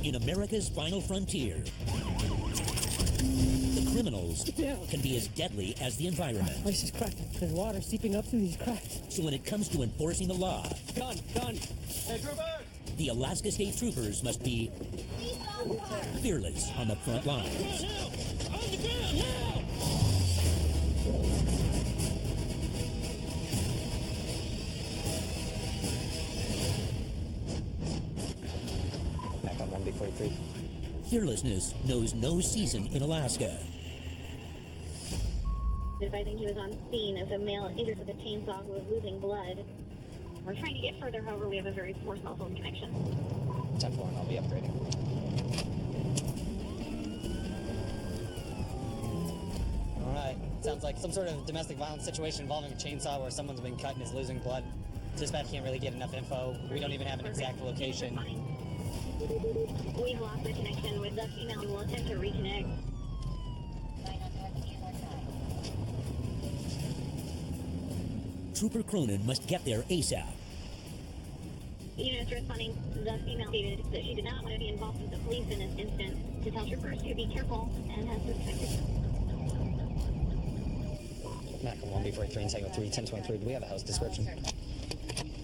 In America's final frontier, the criminals can be as deadly as the environment. Ice is cracking. There's water seeping up through these cracks. So when it comes to enforcing the law, Gun! Hey, trooper! the Alaska State Troopers must be fearless on the front lines. On the ground, now! Back on 1B43. Fearlessness knows no season in Alaska. Advising he was on scene of a male injured with a chainsaw who was losing blood. We're trying to get further, however, we have a very poor cell phone connection. 10-4, and I'll be upgrading. All right. Sounds like some sort of domestic violence situation involving a chainsaw where someone's been cut and is losing blood. Dispatch can't really get enough info. We don't even have an exact location. We've lost the connection with the female. We'll attempt to reconnect. Trooper Cronin must get there ASAP. Units responding, the female stated that she did not want to be involved with the police in this instance, to tell troopers to be careful and has suspected. Back on 1B43 and Tango 3, 1023. Do we have a house description?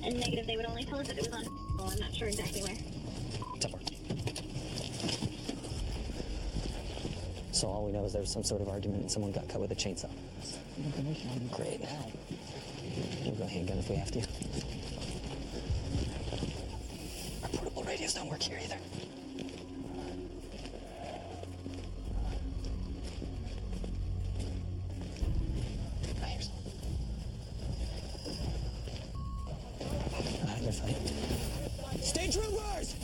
And negative, they would only tell us that it was on. Well, I'm not sure exactly where. 10-4. So all we know is there was some sort of argument and someone got cut with a chainsaw. Great. We'll go handgun if we have to. Our portable radios don't work here either. Here's. They're fine. Stay troopers!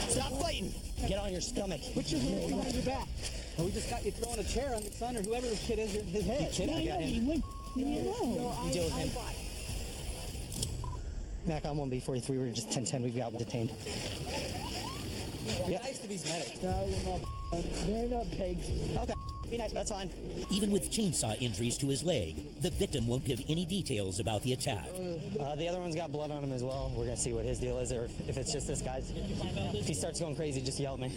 Stop fighting! Get on your stomach. Put your hands behind your back. And we just got you throwing a chair on the son or whoever the kid is, his head. The kid, I got him. Leave me alone. You deal with him. Back on 1B43, we're just 10-10, we've got detained. Nice to these medics. No, you're not. They're not pigs. Okay, be nice, that's fine. Even with chainsaw injuries to his leg, the victim won't give any details about the attack. The other one's got blood on him as well. We're gonna see what his deal is, or if it's just this guy's. If he starts going crazy, just yell at me.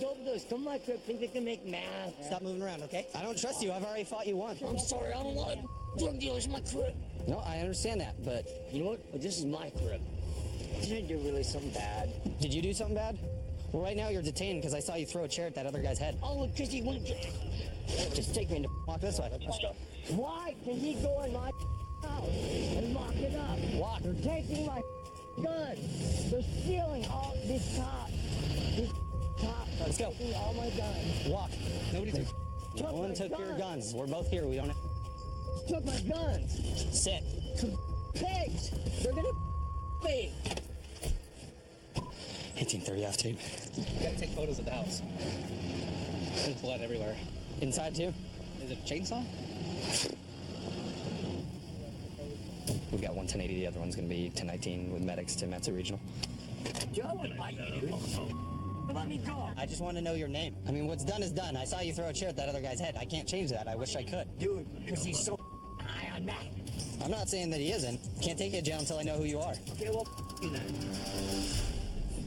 Overdose. Come my crib. Think they can make math. Stop moving around, okay? I don't trust you. I've already fought you once. I'm sorry. I don't want drug dealers in my crib. No, I understand that, but You know what? This is my crib. Did I do really something bad? did you do something bad? Well, right now you're detained because I saw you throw a chair at that other guy's head. Oh, because he wouldn't just take me into. Walk this way. Let's go. Why can he go in my house and lock it up? Walk. They're taking my guns. They're stealing all these cops. These cops are Let's go. taking all my guns. Walk. Nobody's. Took No one my took your guns. guns. We're both here. We don't. Took my guns. Sit. Pigs. They're gonna me. 1830 off tape. You gotta take photos of the house. There's blood everywhere. Inside too. Is it a chainsaw? We've got one 1080. The other one's gonna be 1019 with medics to Matsu Regional. Joe would like you. Let me go. I just want to know your name. I mean, what's done is done. I saw you throw a chair at that other guy's head. I can't change that. I wish I could. Dude, because he's so high on that. I'm not saying that he isn't. Can't take you to jail until I know who you are. Okay, well, you then.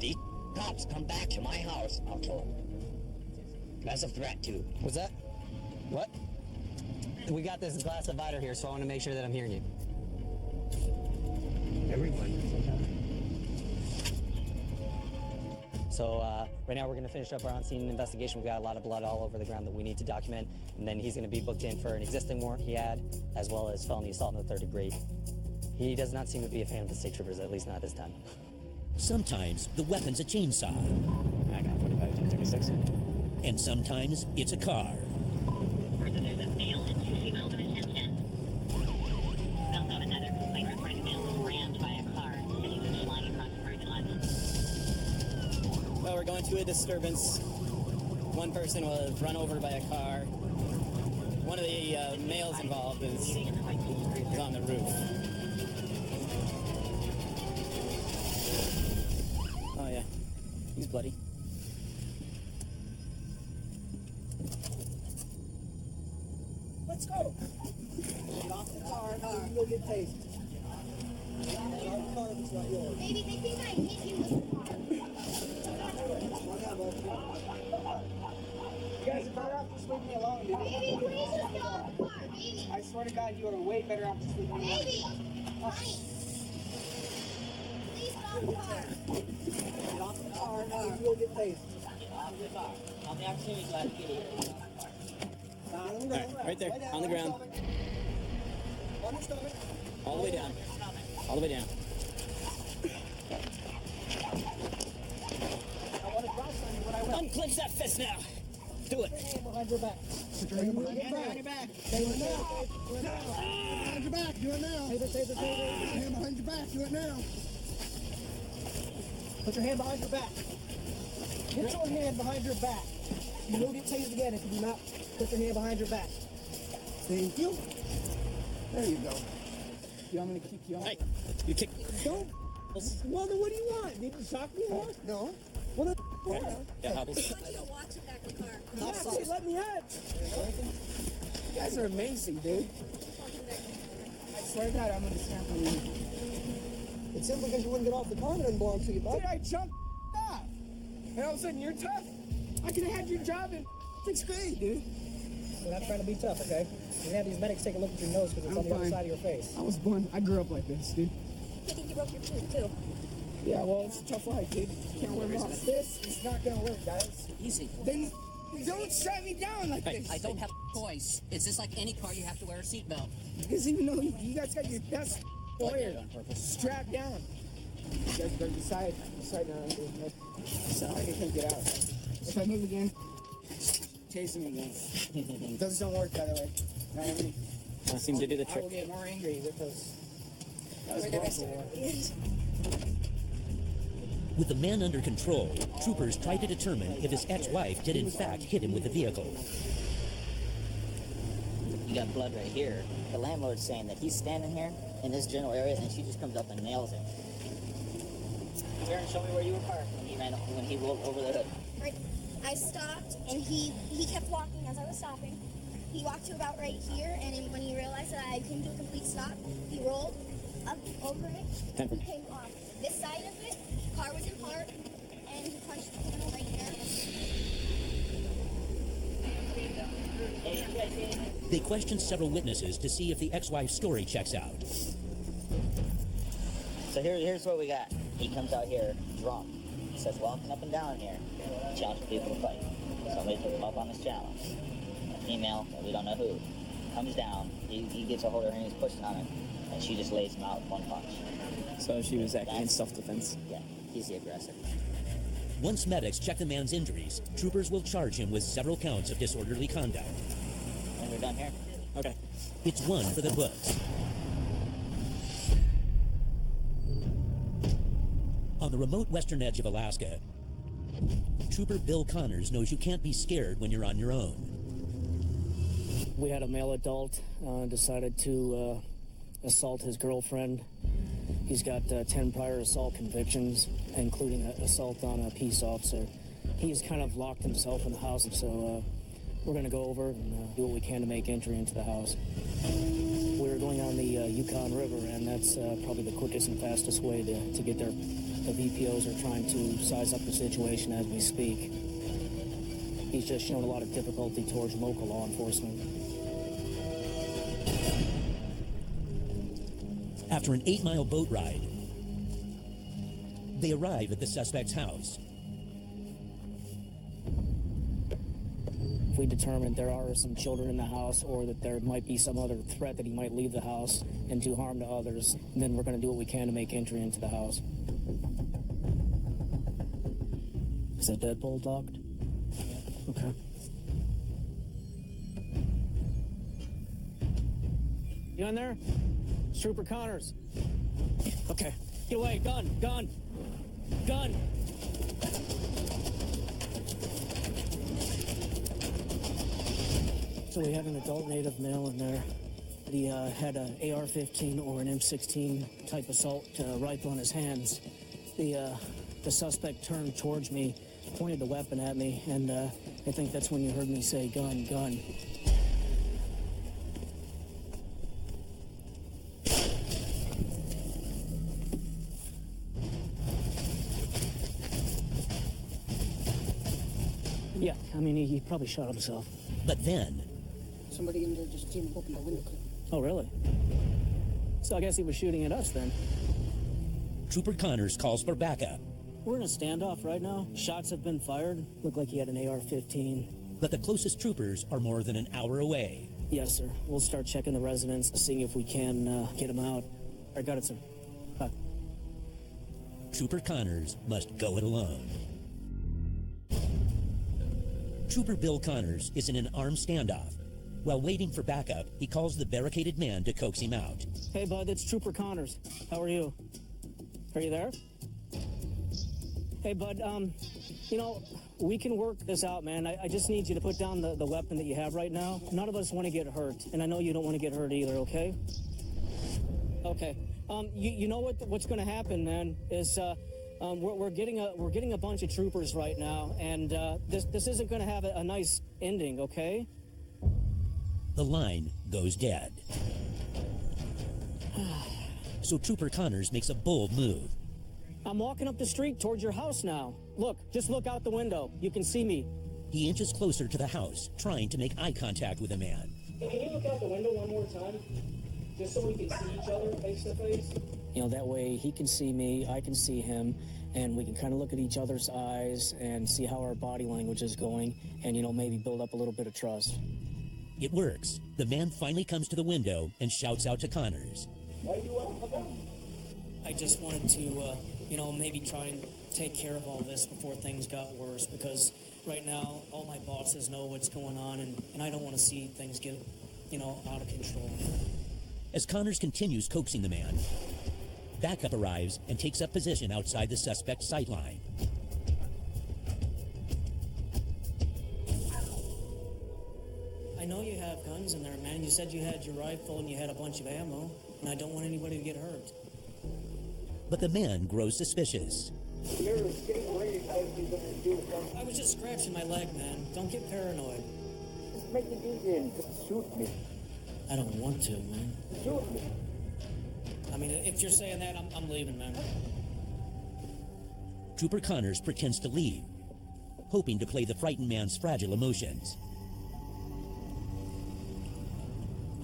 These cops come back to my house, I'll kill them. That's a threat, too. What's that? What? We got this glass divider here, so I want to make sure that I'm hearing you. Everyone. So right now we're going to finish up our on-scene investigation. We've got a lot of blood all over the ground that we need to document, and then he's going to be booked in for an existing warrant he had, as well as felony assault in the 3rd degree. He does not seem to be a fan of the state troopers, at least not this time. Sometimes the weapon's a chainsaw, I got 45, 1036. and sometimes it's a car. There's a male and two females in a 1010. We also have another complaint reporting a male was rammed by a car and he was flying across the parking lot. Well, we're going to a disturbance. One person was run over by a car. One of the males involved is on the roof. Oh yeah, he's bloody. let's go. Get off the car, or you'll get tased. Get off the car if it's not yours. Baby, they think I hit you with the car. You guys are better off just leaving me alone, dude. Baby, please just get off the car, baby. I swear to God, you are way better off just leaving me alone. Baby, honey. Please get off the car. Get off the car, or you'll get tased. On the opportunity to get here. All right, right there, on the ground. On your stomach. All the way down. All the way down. I want to drop on you when I will. Unclench that fist now. Do it. Put your hand behind your back. Put your hand behind your back. Do it now. Do it now. Behind your back. Do it now. Taser, taser, taser. Put your hand behind your back. Do it now. Put your hand behind your back. Get your hand behind your back. You will get tased again if you do not put your hand behind your back. Thank you. There you go. You want me to keep you on? Hey, you kick. Don't. Well, then what do you want? Did you shock me more? No. What the f***? Yeah, hobbles. I want you to watch it back in the car. Yeah, please let me out. You guys are amazing, dude. I swear to God, I'm gonna snap on you. It's simply because you wouldn't get off the car that doesn't belong to you, bud. Dude, I jumped off. And all of a sudden, you're tough. I could have had your job in 6th grade, dude. We're not trying to be tough, okay? You're gonna have these medics take a look at your nose because it's on the other side of your face. I grew up like this, dude. I think you broke your tooth, too. Yeah, well, it's a tough life, dude. Can't work off. This is not gonna work, guys. Easy. Then don't shut me down like this. I don't have a choice. It's just like any car, you have to wear a seatbelt. Because even though you guys got your best lawyer strapped down, you guys better decide now. So I can't get out. If I move again, chase me again. Those don't work, by the way. Not every. I seem to do the I trick. will get more angry with those. That was bullshit. With the man under control, troopers tried to determine if his ex-wife did in fact hit him with the vehicle. You got blood right here. The landlord's saying that he's standing here in this general area and she just comes up and nails him. Turn and show me where you were parked when he rolled over the hood. Right. I stopped, and he kept walking as I was stopping. He walked to about right here, and then when he realized that I couldn't do a complete stop, he rolled up over it. He came off this side of it. Car was in park, and he punched the panel right there. They questioned several witnesses to see if the ex-wife's story checks out. So here's what we got. He comes out here drunk. Starts walking up and down here, challenging people to fight. Somebody took him up on his challenge. A female, we don't know who, comes down. He gets a hold of her and he's pushing on her, and she just lays him out with one punch. So she was acting in self-defense. Yeah, he's the aggressor. Once medics check the man's injuries, troopers will charge him with several counts of disorderly conduct. And we're done here. Okay. It's one for the books. On the remote western edge of Alaska, Trooper Bill Connors knows you can't be scared when you're on your own. We had a male adult decided to assault his girlfriend. He's got 10 prior assault convictions, including assault on a peace officer. He's kind of locked himself in the house, so we're going to go over and do what we can to make entry into the house. We're going on the Yukon River, and that's probably the quickest and fastest way to get there. The VPOs are trying to size up the situation as we speak. He's just shown a lot of difficulty towards local law enforcement. After an 8-mile boat ride, they arrive at the suspect's house. If we determine there are some children in the house or that there might be some other threat that he might leave the house and do harm to others, then we're going to do what we can to make entry into the house. Is that deadbolt locked? Okay. You in there? It's Trooper Connors. Okay. Get away. Gun. Gun. Gun. So we had an adult native male in there. He had an AR-15 or an M16 type assault rifle in his hands. The suspect turned towards me, pointed the weapon at me, and I think that's when you heard me say, gun, gun. I mean, he probably shot himself. But then, Somebody in there just seen him open the window. Oh, really? So I guess he was shooting at us then. Trooper Connors calls for backup. We're in a standoff right now. Shots have been fired. Looked like he had an AR-15. But the closest troopers are more than an hour away. Yes, sir. We'll start checking the residence, seeing if we can get him out. I got it, sir. Bye. Trooper Connors must go it alone. Trooper Bill Connors is in an armed standoff. While waiting for backup, he calls the barricaded man to coax him out. Hey, bud, it's Trooper Connors. How are you? Are you there? Hey, bud, you know, we can work this out, man. I just need you to put down the weapon that you have right now. None of us want to get hurt, and I know you don't want to get hurt either, okay? Okay. You know what's going to happen, man, is we're getting a bunch of troopers right now, and this isn't going to have a nice ending, okay? The line goes dead. So Trooper Connors makes a bold move. I'm walking up the street towards your house now. Look, just look out the window. You can see me. He inches closer to the house, trying to make eye contact with the man. Hey, can you look out the window one more time? Just so we can see each other face to face? You know, that way he can see me, I can see him, and we can kind of look at each other's eyes and see how our body language is going, and, you know, maybe build up a little bit of trust. It works. The man finally comes to the window and shouts out to Connors. I just wanted to, you know, maybe try and take care of all this before things got worse, because right now all my bosses know what's going on, and I don't want to see things get, you know, out of control. As Connors continues coaxing the man, backup arrives and takes up position outside the suspect's sightline. I know you have guns in there, man. You said you had your rifle and you had a bunch of ammo, and I don't want anybody to get hurt. But the man grows suspicious. I was just scratching my leg, man. Don't get paranoid. Just make it easy and just shoot me. I don't want to, man. Shoot me. I mean, if you're saying that, I'm leaving, man. Trooper Connors pretends to leave, hoping to play the frightened man's fragile emotions.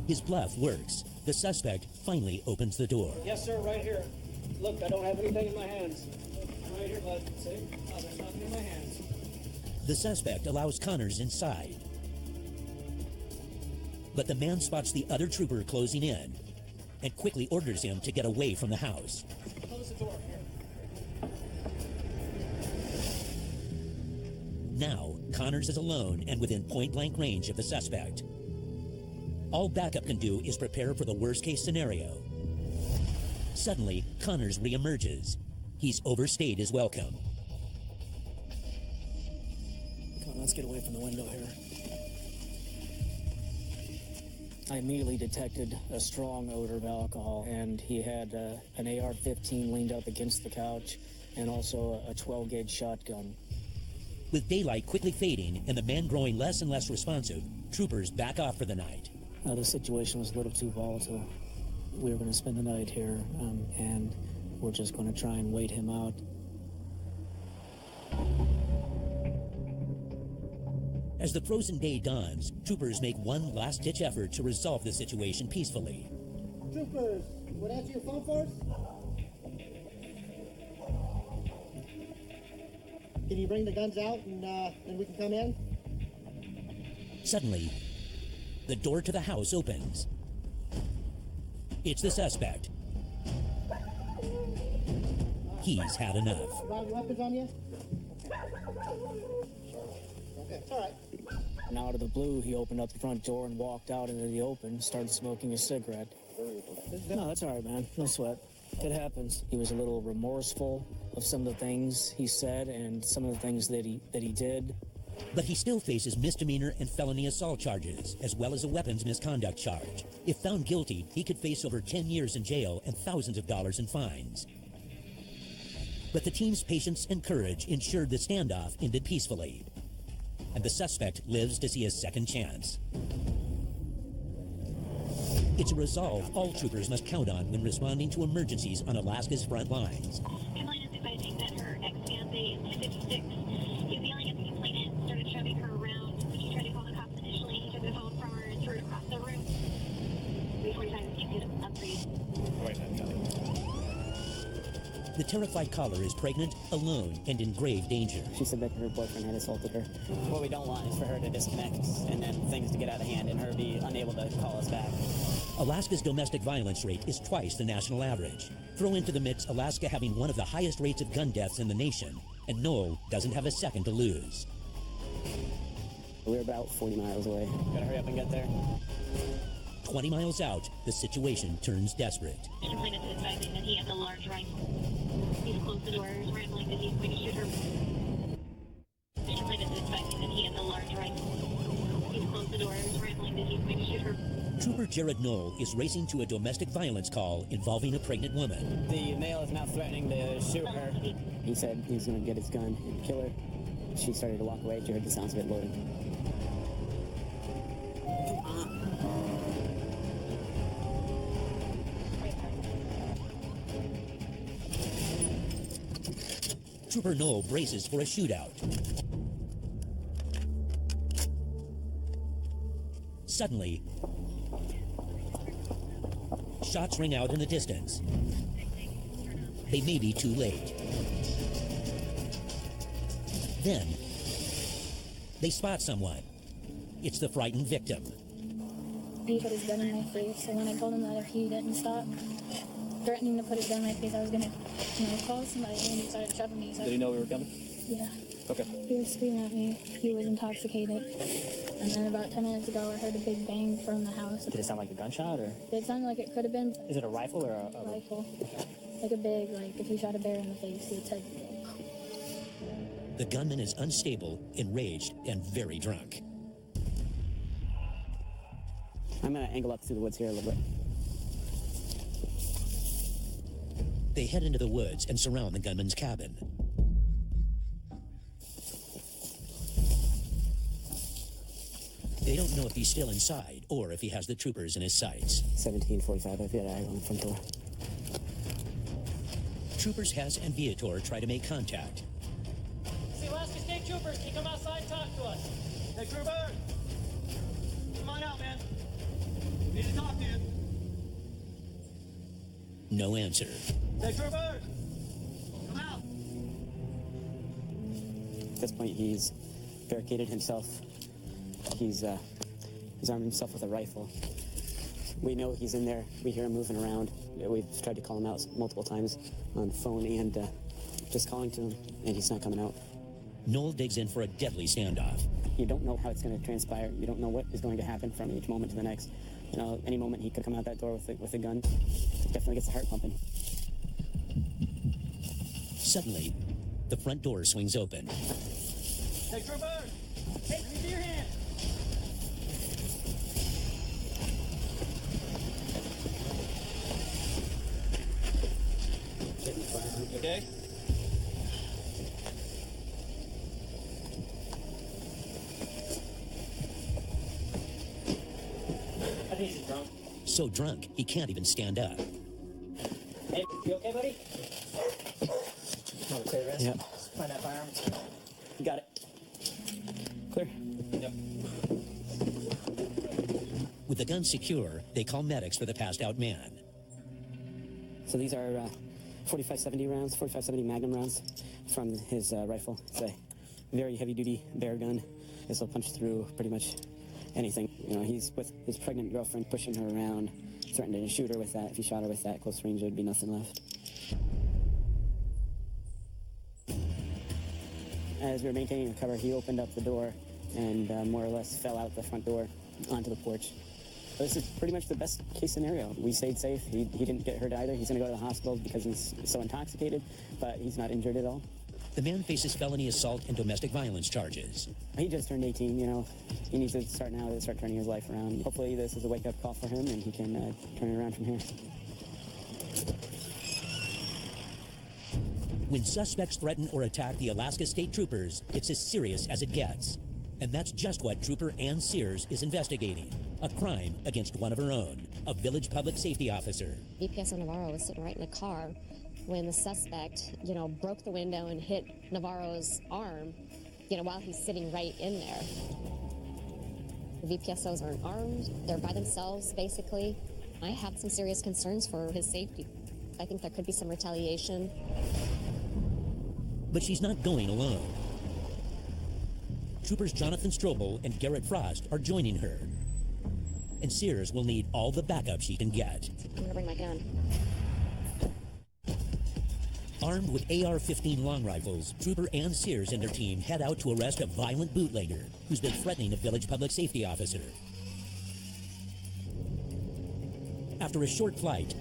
His bluff works. The suspect finally opens the door. Yes, sir, right here. Look, I don't have anything in my hands. Right here, bud. See? Oh, there's nothing in my hands. The suspect allows Connors inside. But the man spots the other trooper closing in and quickly orders him to get away from the house. Close the door here. Now, Connors is alone and within point-blank range of the suspect. All backup can do is prepare for the worst-case scenario. Suddenly, Connors reemerges. He's overstayed his welcome. Come on, let's get away from the window here. I immediately detected a strong odor of alcohol, and he had an AR-15 leaned up against the couch, and also a 12-gauge shotgun. With daylight quickly fading and the man growing less and less responsive, troopers back off for the night. The situation was a little too volatile. We were going to spend the night here, and we're just going to try and wait him out. As the frozen day dawns, troopers make one last-ditch effort to resolve the situation peacefully. Troopers, would answer your phone for us? Can you bring the guns out and then we can come in? Suddenly, the door to the house opens. It's the suspect. He's had enough. You have your weapons on you? Okay, it's all right. And out of the blue, he opened up the front door and walked out into the open, started smoking a cigarette. No, that's all right, man. No sweat. It happens. He was a little remorseful of some of the things he said and some of the things that he did. But he still faces misdemeanor and felony assault charges, as well as a weapons misconduct charge. If found guilty, he could face over 10 years in jail and thousands of dollars in fines. But the team's patience and courage ensured the standoff ended peacefully, and the suspect lives to see his second chance. It's a resolve all troopers must count on when responding to emergencies on Alaska's front lines. Caroline is advising that her ex-fiancé is 56. He was yelling at the complainant, started shoving her around. The terrified caller is pregnant, alone, and in grave danger. She said that her boyfriend had assaulted her. What we don't want is for her to disconnect and then things to get out of hand and her be unable to call us back. Alaska's domestic violence rate is twice the national average. Throw into the mix Alaska having one of the highest rates of gun deaths in the nation, and Noel doesn't have a second to lose. We're about 40 miles away. Gotta hurry up and get there. 20 miles out, the situation turns desperate. Complainant is advising that he has a large rifle. He's closed the doors, rambling that he's going to shoot her. Complainant is advising that he has a large rifle. He's closed the doors, rambling that he's going to shoot her. Trooper Jared Knoll is racing to a domestic violence call involving a pregnant woman. The male is now threatening to shoot her. He said he was going to get his gun and kill her. She started to walk away. She heard the sounds of it loading. Trooper Knoll braces for a shootout. Suddenly, shots ring out in the distance. They may be too late. Then, they spot someone. It's the frightened victim. He put his gun in my face, and when I told him that if he didn't stop threatening to put his gun in my face, I was gonna, call somebody, and he started shoving me. So Did he know we were coming? Yeah. Okay. He was screaming at me. He was intoxicated. And then about 10 minutes ago, I heard a big bang from the house. Did it sound like a gunshot, or? It sounded like it could have been. Is it a rifle or a rifle? Like a big, like if you shot a bear in the face, it said. The gunman is unstable, enraged, and very drunk. I'm going to angle up through the woods here a little bit. They head into the woods and surround the gunman's cabin. They don't know if he's still inside or if he has the troopers in his sights. 1745, I've got eyes on the front door. Troopers Hess and Viator try to make contact. The Alaska State Troopers, can you come outside and talk to us? Hey, Trooper! Come on out, man. Need to talk to you. No answer. Hey, Trooper! Come out! At this point, he's barricaded himself. He's armed himself with a rifle. We know he's in there. We hear him moving around. We've tried to call him out multiple times on the phone and just calling to him, and he's not coming out. Noel digs in for a deadly standoff. You don't know how it's going to transpire. You don't know what is going to happen from each moment to the next. Any moment he could come out that door with a gun. Definitely gets the heart pumping. Suddenly, the front door swings open. Hey, Trooper! Hey, let me see your hand! Okay? I think he's drunk. So drunk, he can't even stand up. Hey, you okay, buddy? Want to clear this? Yep. Find that firearm. You got it. Clear? Yep. With the gun secure, they call medics for the passed out man. So these are 4570 rounds, 4570 Magnum rounds from his rifle. It's a very heavy-duty bear gun. This will punch through pretty much anything. He's with his pregnant girlfriend, pushing her around, threatening to shoot her with that. If he shot her with that close range, there'd be nothing left. As we were maintaining the cover, he opened up the door and more or less fell out the front door onto the porch. This is pretty much the best case scenario. We stayed safe. He didn't get hurt either. He's going to go to the hospital because he's so intoxicated, but he's not injured at all. The man faces felony assault and domestic violence charges. He just turned 18, He needs to start turning his life around. Hopefully this is a wake-up call for him and he can turn it around from here. When suspects threaten or attack the Alaska State Troopers, it's as serious as it gets. And that's just what Trooper Ann Sears is investigating. A crime against one of her own, a village public safety officer. VPSO Navarro was sitting right in the car when the suspect, broke the window and hit Navarro's arm, while he's sitting right in there. The VPSOs aren't armed. They're by themselves, basically. I have some serious concerns for his safety. I think there could be some retaliation. But she's not going alone. Troopers Jonathan Strobel and Garrett Frost are joining her. And Sears will need all the backup she can get. I'm gonna bring my gun. Armed with AR-15 long rifles, Trooper Ann Sears and her team head out to arrest a violent bootlegger who's been threatening a village public safety officer. After a short flight,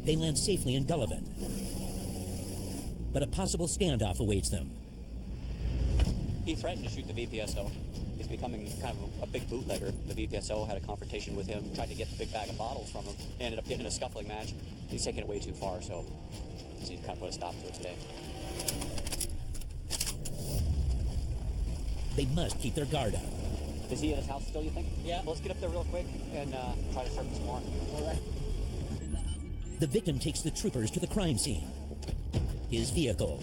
they land safely in Gullivan. But a possible standoff awaits them. He threatened to shoot the VPSO. He's becoming kind of a big bootlegger. The VPSO had a confrontation with him, tried to get the big bag of bottles from him, ended up getting in a scuffling match. He's taking it way too far, so he kind of put a stop to it today. They must keep their guard up. Is he at his house still, you think? Yeah. Well, let's get up there real quick and try to search some more. All right. The victim takes the troopers to the crime scene. His vehicle.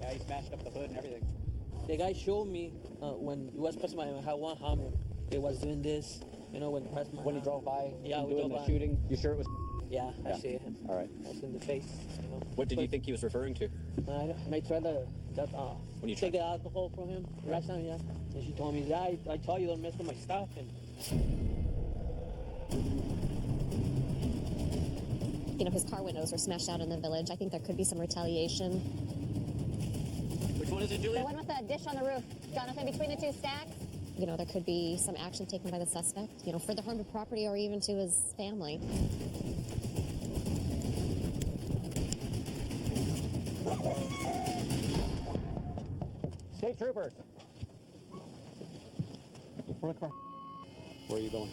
Yeah, he smashed up the hood and everything. The guy showed me when he was pressing my one hammer. He was doing this, you know, when he drove by. Yeah, we doing drove the by. shooting. You sure it was? Yeah, I see him. All right. It's in the face. You know. What did you think he was referring to? I tried to when you take the alcohol from him last time, yeah. And she told me, yeah, I told you don't mess with my stuff. And You know, his car windows were smashed out in the village. I think there could be some retaliation. Which one is it, Julia? The one with the dish on the roof. Jonathan, between the two stacks. You know, there could be some action taken by the suspect, you know, for the harm to property or even to his family. State troopers. Where are you going?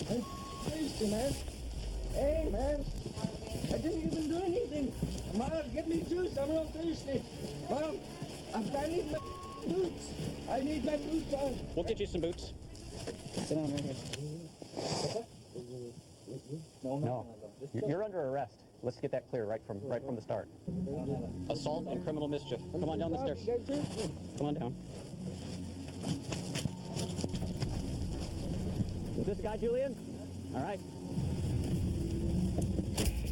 Hey, Christy, man. Hey, man. I didn't even do anything. Mom, get me juice. I'm real thirsty. Mom, I need my boots. I need my boots on. We'll get you some boots. Sit down right here. No. You're under arrest. Let's get that clear right from the start. Assault and criminal mischief. Come on down the stairs. Come on down. Is this guy Julian? All right.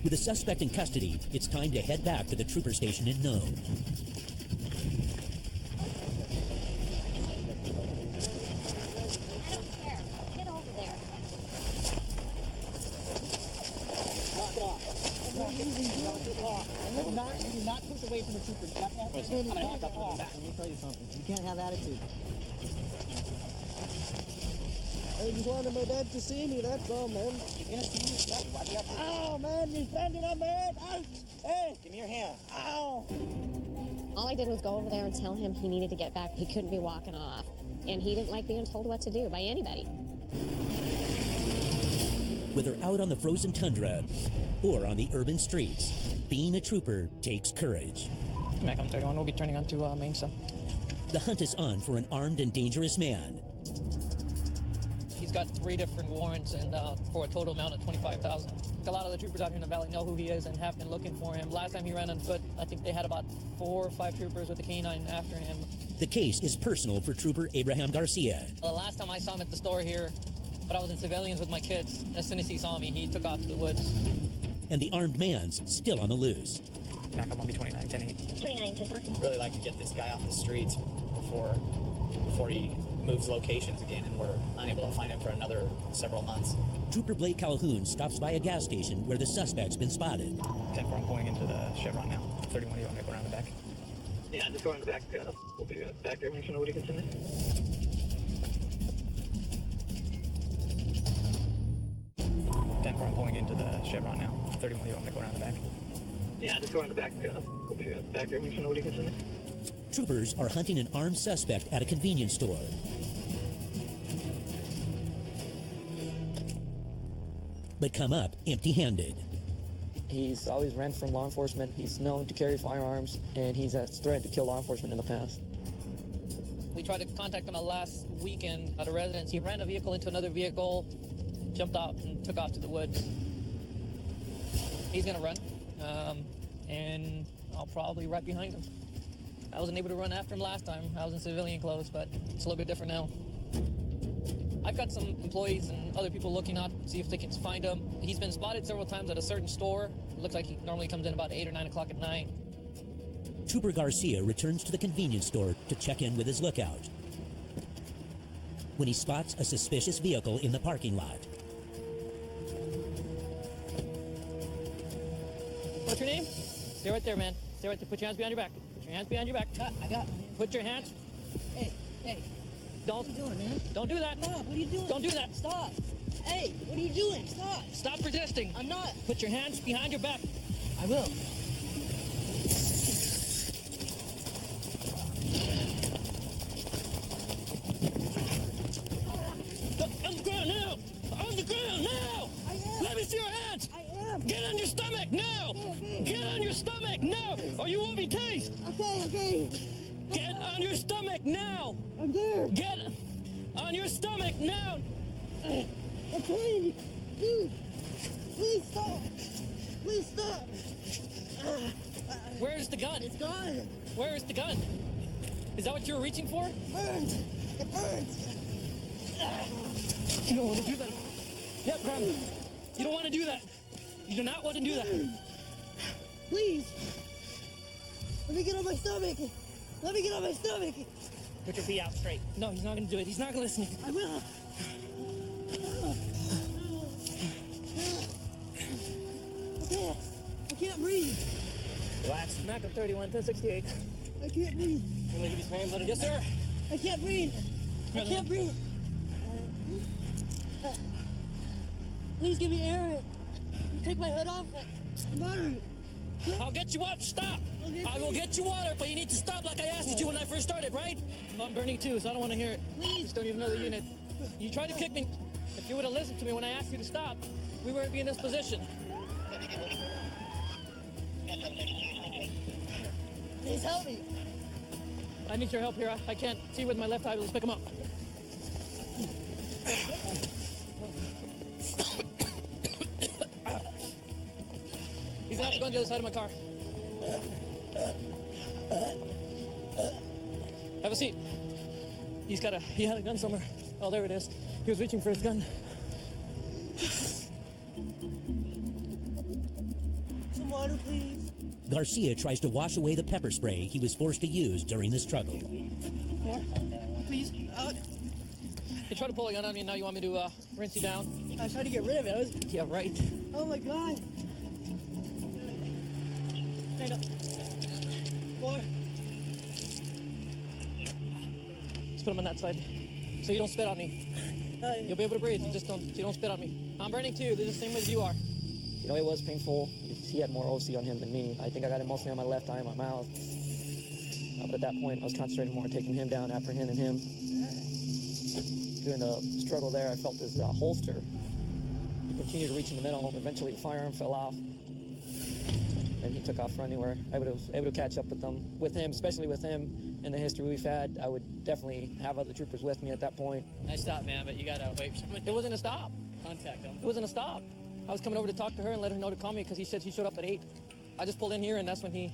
With the suspect in custody, it's time to head back to the trooper station in Nome. Get over there. Do not push away from the troopers. You have to have Let me tell you something. You can't have attitude. I just wanted my dad to see me, that's all, man. You're gonna see yourself. Why do you have to? Ow, man, you're standing on my head. Ouch. Hey, Give me your hand. ow. All I did was go over there and tell him he needed to get back. He couldn't be walking off. And he didn't like being told what to do by anybody. Whether out on the frozen tundra or on the urban streets, being a trooper takes courage. Macam 31 will be turning onto Mesa. The hunt is on for an armed and dangerous man. He's got 3 different warrants and for a total amount of $25,000. A lot of the troopers out here in the valley know who he is and have been looking for him. Last time he ran on foot, I think they had about 4 or 5 troopers with a canine after him. The case is personal for Trooper Abraham Garcia. The last time I saw him at the store here, but I was in civilians with my kids. As soon as he saw me, he took off to the woods. And the armed man's still on the loose. Back up on me 29, 10-8. 29 to 30. Really like to get this guy off the streets before he moves locations again, and we're unable to find him for another several months. Trooper Blake Calhoun stops by a gas station where the suspect's been spotted. 10-4, I'm going into the Chevron now. 31, you want me to go around the back? Yeah, just go around the back. We'll be back there. Make sure nobody gets in there. 10-4, I'm going into the Chevron now. 31, you want me to go around the back? Yeah, just go around the back. We'll be back there. Make sure nobody gets in there. Troopers are hunting an armed suspect at a convenience store. But come up empty-handed. he's always ran from law enforcement. He's known to carry firearms, and he's a threat to kill law enforcement in the past. We tried to contact him last weekend at a residence. He ran a vehicle into another vehicle, jumped out, and took off to the woods. He's gonna run, and I'll probably right behind him. I wasn't able to run after him last time. I was in civilian clothes, but it's a little bit different now. I've got some employees and other people looking out to see if they can find him. He's been spotted several times at a certain store. It looks like he normally comes in about 8 or 9 o'clock at night. Trooper Garcia returns to the convenience store to check in with his lookout when he spots a suspicious vehicle in the parking lot. What's your name? Stay right there, man. Stay right there. Put your hands behind your back. Put your hands behind your back. I got. Put your hands. Hey. Don't. What are you doing, man? Don't do that. Stop. What are you doing? Don't do that. Stop. Hey, what are you doing? Stop. Stop resisting. I'm not. Put your hands behind your back. I will. On the ground now! On the ground now! I am. Let me see your hands! I am. Get on your stomach now! Okay. Get on your stomach now! Or you won't be tased! Okay. Get on your stomach now! I'm there. Get on your stomach now! Okay. Please stop. Please stop. Where's the gun? It's gone. Where is the gun? Is that what you were reaching for? Burns. It burns. You don't want to do that. Yeah, grab it. You don't want to do that. You do not want to do that. Please. Let me get on my stomach. Let me get on my stomach. Put your feet out straight. No, he's not going to do it. He's not going to listen. I will. I can't breathe. Relax. Mac of 31, 1068. I can't breathe. You want to give me some hands on it? Yes, sir. I can't breathe. I can't breathe. Please give me air. Take my hood off. Water. I'll get you water. Stop. I will get you water, but you need to stop like I asked you to when I first started, right? I'm burning too, so I don't want to hear it. Please. Just don't even know the unit. You tried to kick me. If you would have listened to me when I asked you to stop, we wouldn't be in this position. Please help me. I need your help here. I can't see with my left eye. Let's pick him up. He's gonna have to go on the other side of my car. Have a seat. He had a gun somewhere. Oh, there it is. He was reaching for his gun. Some water, please. Garcia tries to wash away the pepper spray he was forced to use during the struggle. More? Please? You tried to pull a gun on me, and now you want me to rinse you down? I tried to get rid of it. Yeah, right. Oh my God. Stand up. More. Let's put him on that side, so you don't spit on me. You'll be able to breathe. You don't spit on me. I'm burning too. They're the same way as you are. You know, it was painful. He had more OC on him than me. I think I got it mostly on my left eye and my mouth. But at that point, I was concentrating more on taking him down, apprehending him. During the struggle there, I felt his holster. He continued to reach in the middle. Eventually, the firearm fell off. And he took off running where I was able to catch up with him, especially with him and the history we've had. I would definitely have other troopers with me at that point. Nice stop, man, but you gotta wait. It wasn't a stop. Contact him. It wasn't a stop. I was coming over to talk to her and let her know to call me because he said she showed up at 8. I just pulled in here and that's when he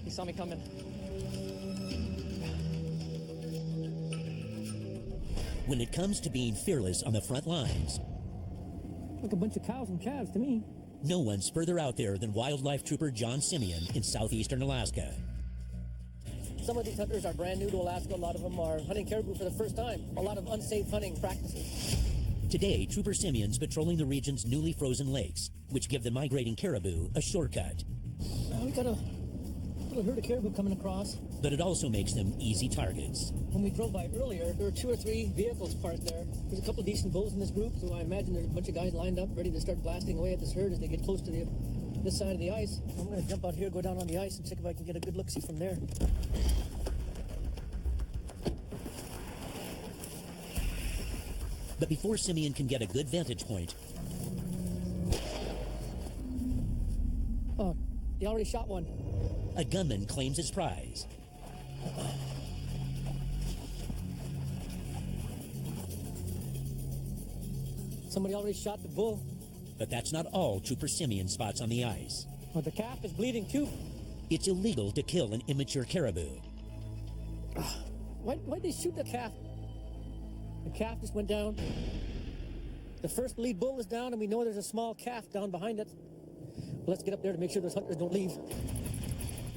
saw me coming. When it comes to being fearless on the front lines, Like a bunch of cows and calves to me. no one's further out there than wildlife trooper John Simeon in southeastern Alaska. Some of these hunters are brand new to Alaska. A lot of them are hunting caribou for the first time. A lot of unsafe hunting practices. Today, Trooper Simeon's patrolling the region's newly frozen lakes, which give the migrating caribou a shortcut. We got a little herd of caribou coming across. But it also makes them easy targets. When we drove by earlier, there were 2 or 3 vehicles parked there. There's a couple of decent bulls in this group, so I imagine there's a bunch of guys lined up ready to start blasting away at this herd as they get close to this side of the ice. I'm going to jump out here, go down on the ice, and check if I can get a good look-see from there. But before Simeon can get a good vantage point, Oh, they already shot one. a gunman claims his prize. Somebody already shot the bull. But that's not all Trooper Simeon spots on the ice. Well, the calf is bleeding too. It's illegal to kill an immature caribou. Why'd they shoot the calf? The calf just went down. The first lead bull is down, and we know there's a small calf down behind it. Let's get up there to make sure those hunters don't leave.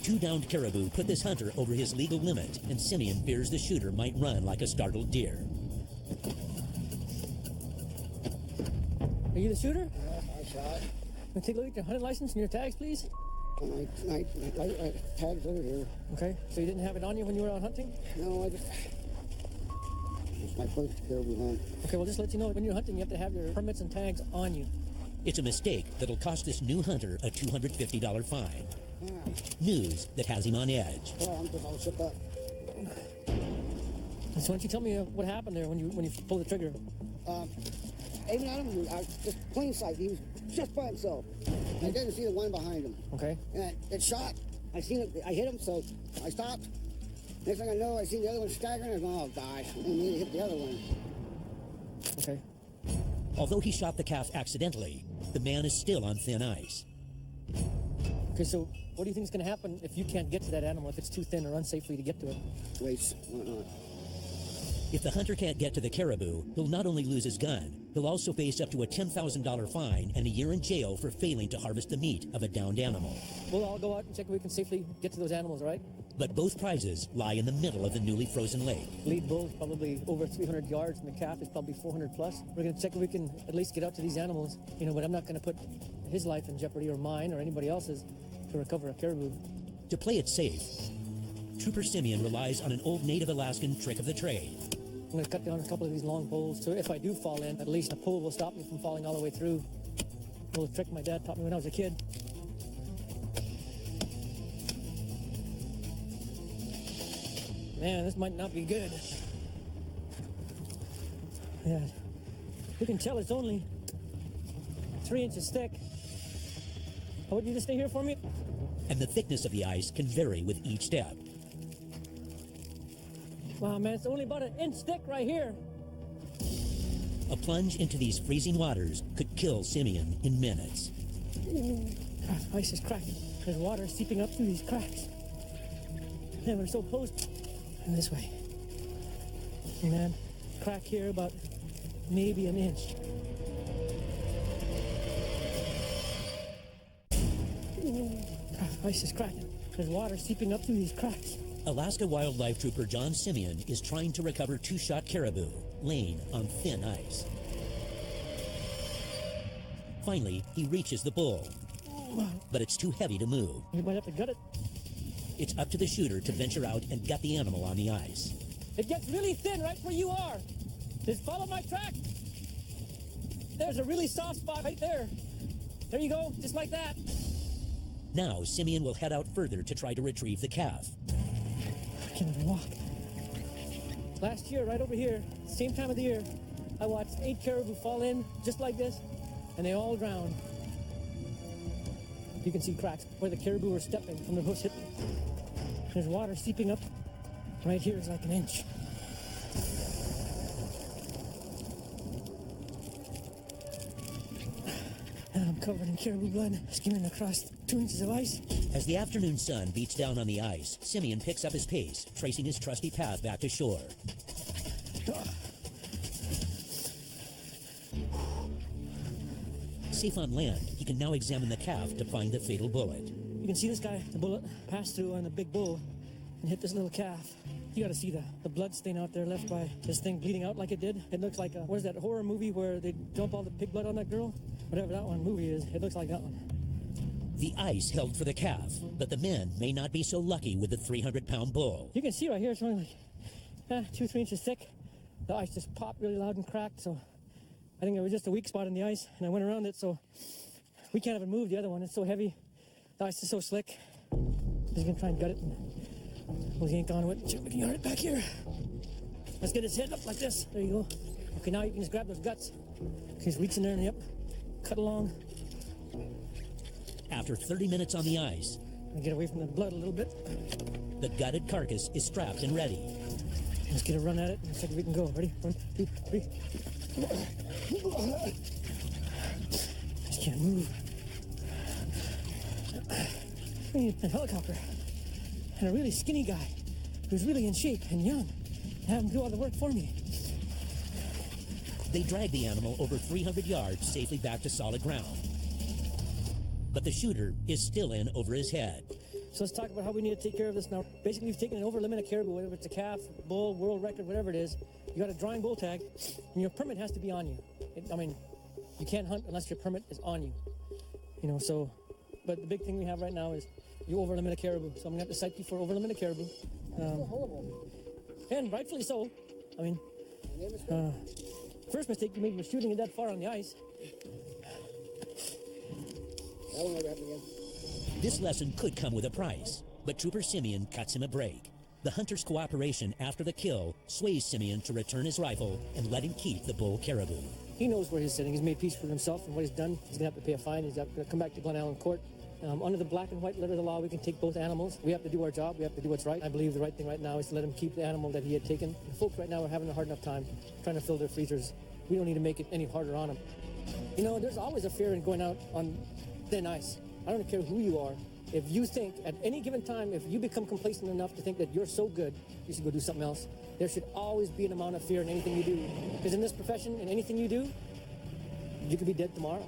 2 downed caribou put this hunter over his legal limit, and Simeon fears the shooter might run like a startled deer. Are you the shooter? Yeah, I shot. Can I take a look at your hunting license and your tags, please? My tags over here. Okay, so you didn't have it on you when you were out hunting? No, it's my first caribou hunt. Okay, well, just let you know, when you're hunting, you have to have your permits and tags on you. It's a mistake that'll cost this new hunter a $250 fine. Yeah. News that has him on edge. Well, I'm just all shook up. So why don't you tell me what happened there when you pulled the trigger? Aiming at him, I just plain sight. He was just by himself. I didn't see the one behind him. Okay. And it shot. I seen it. I hit him, so I stopped. Next thing I know, I seen the other one staggering. I go, oh gosh, I need to hit the other one. Okay. Although he shot the calf accidentally, the man is still on thin ice. Okay, so what do you think is going to happen if you can't get to that animal, if it's too thin or unsafe for you to get to it? Wait, whatnot. If the hunter can't get to the caribou, he'll not only lose his gun, he'll also face up to a $10,000 fine and a year in jail for failing to harvest the meat of a downed animal. We'll all go out and check if we can safely get to those animals, right? But both prizes lie in the middle of the newly frozen lake. Lead bull is probably over 300 yards, and the calf is probably 400 plus. We're going to check if we can at least get out to these animals, but I'm not going to put his life in jeopardy or mine or anybody else's to recover a caribou. To play it safe, Trooper Simeon relies on an old native Alaskan trick of the trade. I'm going to cut down a couple of these long poles, so if I do fall in, at least a pole will stop me from falling all the way through. A little trick my dad taught me when I was a kid. Man, this might not be good. Yeah, you can tell it's only 3 inches thick. I want you to stay here for me. And the thickness of the ice can vary with each step. Wow, man, it's only about 1 inch thick right here. A plunge into these freezing waters could kill Simeon in minutes. God, ice is cracking. There's water seeping up through these cracks. Man, we're so close. And this way. Man, crack here about maybe 1 inch. God, ice is cracking. There's water seeping up through these cracks. Alaska Wildlife Trooper John Simeon is trying to recover 2 shot caribou laying on thin ice. Finally, he reaches the bull, but it's too heavy to move. You might have to gut it. It's up to the shooter to venture out and gut the animal on the ice. It gets really thin right where you are. Just follow my track. There's a really soft spot right there. There you go, just like that. Now, Simeon will head out further to try to retrieve the calf. I can't even walk. Last year, right over here, same time of the year, I watched 8 caribou fall in just like this, and they all drowned. You can see cracks where the caribou were stepping from the hoofs hitting. There's water seeping up. Right here is like 1 inch. And I'm covered in caribou blood, skimming across 2 inches of ice. As the afternoon sun beats down on the ice, Simeon picks up his pace, tracing his trusty path back to shore. Safe on land, he can now examine the calf to find the fatal bullet. You can see this guy, the bullet, pass through on the big bull and hit this little calf. You gotta see the blood stain out there left by this thing bleeding out like it did. It looks like what is that horror movie where they dump all the pig blood on that girl? Whatever that one movie is, it looks like that one. The ice held for the calf, but the men may not be so lucky with the 300-pound bull. You can see right here, it's only like 2-3 inches thick. The ice just popped really loud and cracked, so I think it was just a weak spot in the ice, and I went around it, so we can't even move the other one. It's so heavy. The ice is so slick. Just gonna try and gut it and we'll yank onto it. We can yard it back here. Let's get his head up like this. There you go. Okay, now you can just grab those guts. Okay, just reach in there and yep, cut along. After 30 minutes on the ice, and get away from the blood a little bit. The gutted carcass is strapped and ready. Let's get a run at it and see if we can go. Ready? 1, 2, 3. Just can't move. We need a helicopter and a really skinny guy who's really in shape and young. Have him do all the work for me. They drag the animal over 300 yards safely back to solid ground. But the shooter is still in over his head. So let's talk about how we need to take care of this now. Basically, you've taken an over limit of caribou, whether it's a calf, bull, world record, whatever it is. You got a drawing bull tag, and your permit has to be on you. I mean, you can't hunt unless your permit is on you. You know, so, but the big thing we have right now is you over limit of caribou. So I'm gonna have to cite you for over limit of caribou. And rightfully so. I mean, first mistake you made was shooting it that far on the ice. That'll never happen again. This lesson could come with a price, but Trooper Simeon cuts him a break. The hunter's cooperation after the kill sways Simeon to return his rifle and let him keep the bull caribou. He knows where he's sitting. He's made peace for himself and what he's done. He's going to have to pay a fine. He's going to come back to Glen Allen Court. Under the black and white letter of the law, we can take both animals. We have to do our job. We have to do what's right. I believe the right thing right now is to let him keep the animal that he had taken. The folks right now are having a hard enough time trying to fill their freezers. We don't need to make it any harder on them. You know, there's always a fear in going out on thin ice. I don't care who you are. If you think at any given time, if you become complacent enough to think that you're so good, you should go do something else. There should always be an amount of fear in anything you do. Because in this profession, in anything you do, you could be dead tomorrow.